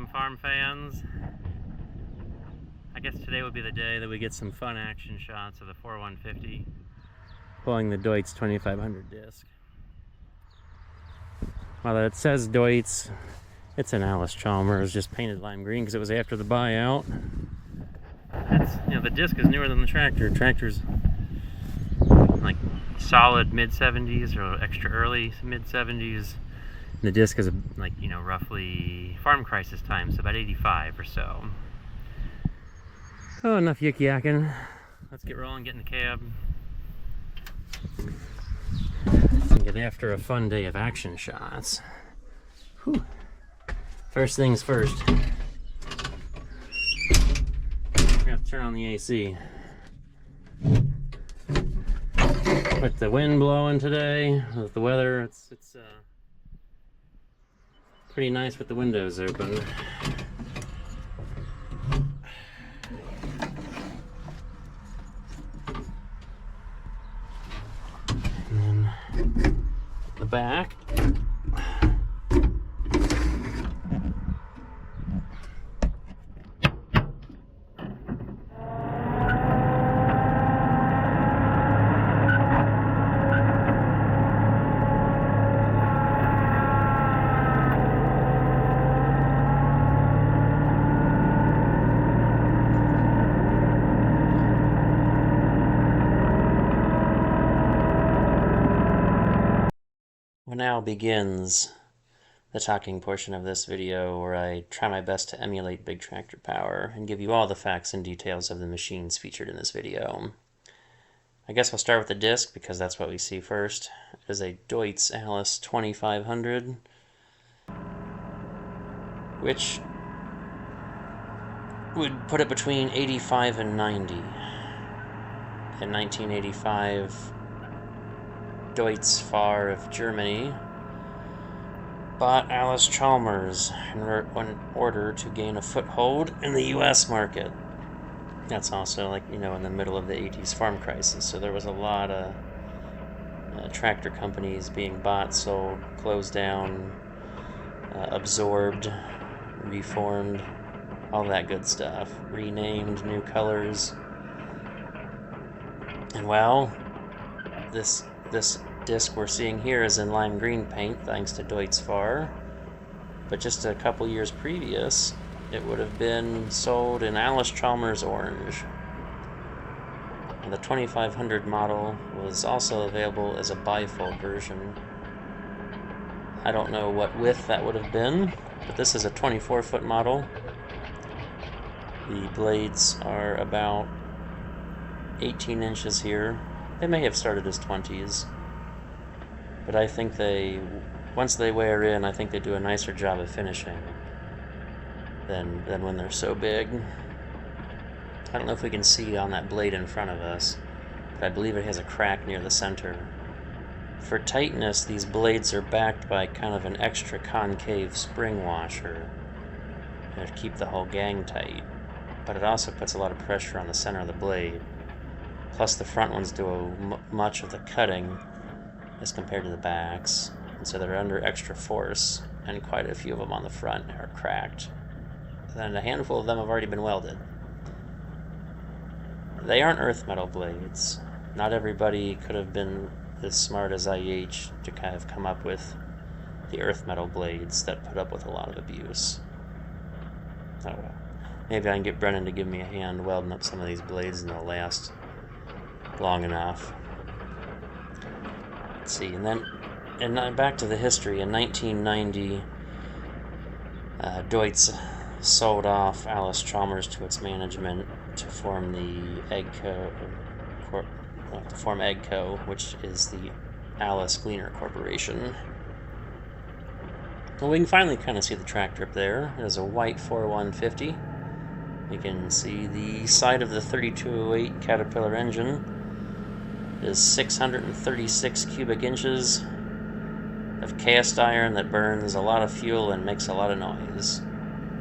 Welcome, farm fans. I guess today would be the day that we get some fun action shots of the 4150 pulling the Deutz 2500 disc. While it says Deutz, it's an Allis Chalmers, just painted lime green because it was after the buyout. It's, the disc is newer than the tractor. Tractor's like solid mid-70s or extra early mid-70s. The disc is like, roughly farm crisis time, so about 85 or so. Oh, enough yik-yakking. Let's get rolling, get in the cab. And get after a fun day of action shots. Whew. First things first. We have to turn on the AC. With the wind blowing today, with the weather, it's pretty nice with the windows open. And then the back. Now begins the talking portion of this video where I try my best to emulate big tractor power and give you all the facts and details of the machines featured in this video. I guess I'll start with the disc because that's what we see first. It is a Deutz Allis 2500, which would put it between 85 and 90. In 1985, Deutz Fahr of Germany bought Allis Chalmers in order to gain a foothold in the US market. That's also in the middle of the 80s farm crisis, so there was a lot of tractor companies being bought, sold, closed down, absorbed, reformed, all that good stuff, renamed, new colors. And well, this disc we're seeing here is in lime green paint thanks to Deutz Fahr, but just a couple years previous it would have been sold in Allis Chalmers orange. And the 2500 model was also available as a bifold version. I don't know what width that would have been, but this is a 24-foot model. The blades are about 18 inches here. They may have started as 20s. But I think once they wear in, I think they do a nicer job of finishing than when they're so big. I don't know if we can see on that blade in front of us, but I believe it has a crack near the center. For tightness, these blades are backed by kind of an extra concave spring washer to keep the whole gang tight, but it also puts a lot of pressure on the center of the blade. Plus the front ones do much of the cutting as compared to the backs, and so they're under extra force, and quite a few of them on the front are cracked. And a handful of them have already been welded. They aren't earth metal blades. Not everybody could have been as smart as IH to kind of come up with the earth metal blades that put up with a lot of abuse. Oh well. Maybe I can get Brennan to give me a hand welding up some of these blades and they'll last long enough. Let's see, and back to the history. In 1990, Deutz sold off Allis Chalmers to its management to form the Eggco, which is the Allis Gleaner Corporation. Well, we can finally kind of see the tractor up there. It is a white 4150. You can see the side of the 3208 Caterpillar engine. It is 636 cubic inches of cast iron that burns a lot of fuel and makes a lot of noise.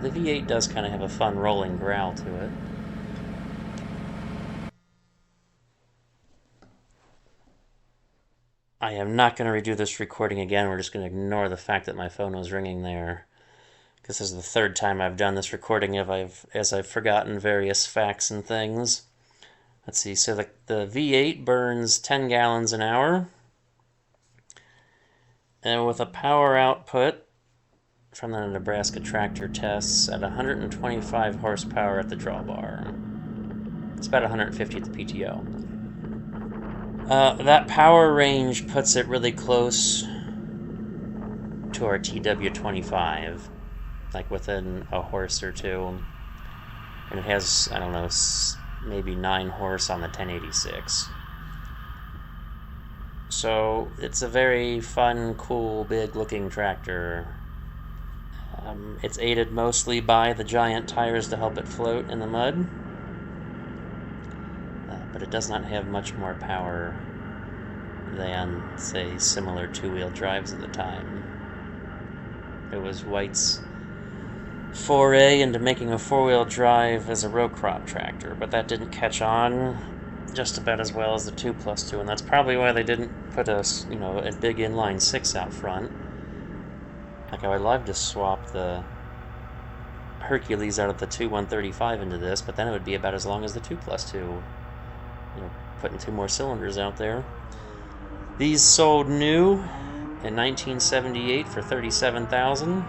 The V8 does kind of have a fun rolling growl to it. I am not going to redo this recording again. We're just going to ignore the fact that my phone was ringing there. This is the third time I've done this recording as I've forgotten various facts and things. Let's see, so the V8 burns 10 gallons an hour, and with a power output from the Nebraska tractor tests at 125 horsepower at the drawbar. It's about 150 at the PTO. That power range puts it really close to our TW25, like within a horse or two. And it has, I don't know, maybe 9 horse on the 1086. So it's a very fun, cool, big-looking tractor. It's aided mostly by the giant tires to help it float in the mud. But it does not have much more power than, say, similar two-wheel drives at the time. It was White's foray into making a four-wheel drive as a row crop tractor, but that didn't catch on just about as well as the 2+2, and that's probably why they didn't put a big inline 6 out front. Like, I would love to swap the Hercules out of the 2-135 into this, but then it would be about as long as the 2+2. Putting 2 more cylinders out there. These sold new in 1978 for $37,000.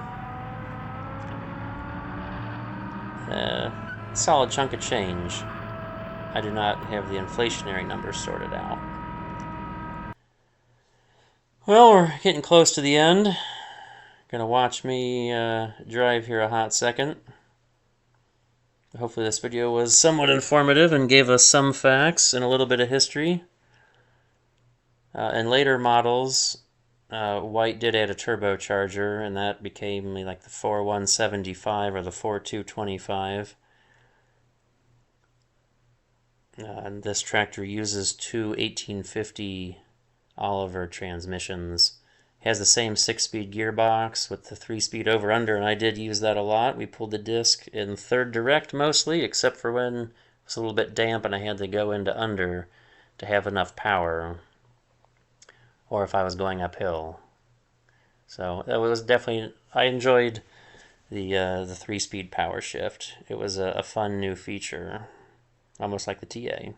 Solid chunk of change. I do not have the inflationary numbers sorted out. Well, we're getting close to the end. Gonna watch me drive here a hot second. Hopefully this video was somewhat informative and gave us some facts and a little bit of history. In later models, White did add a turbocharger, and that became like the 4175 or the 4225. And this tractor uses 2 1850 Oliver transmissions. It has the same 6-speed gearbox with the 3-speed over-under, and I did use that a lot. We pulled the disc in third direct mostly, except for when it was a little bit damp and I had to go into under to have enough power, or if I was going uphill. So that was definitely, I enjoyed the 3-speed power shift. It was a fun new feature, almost like the TA.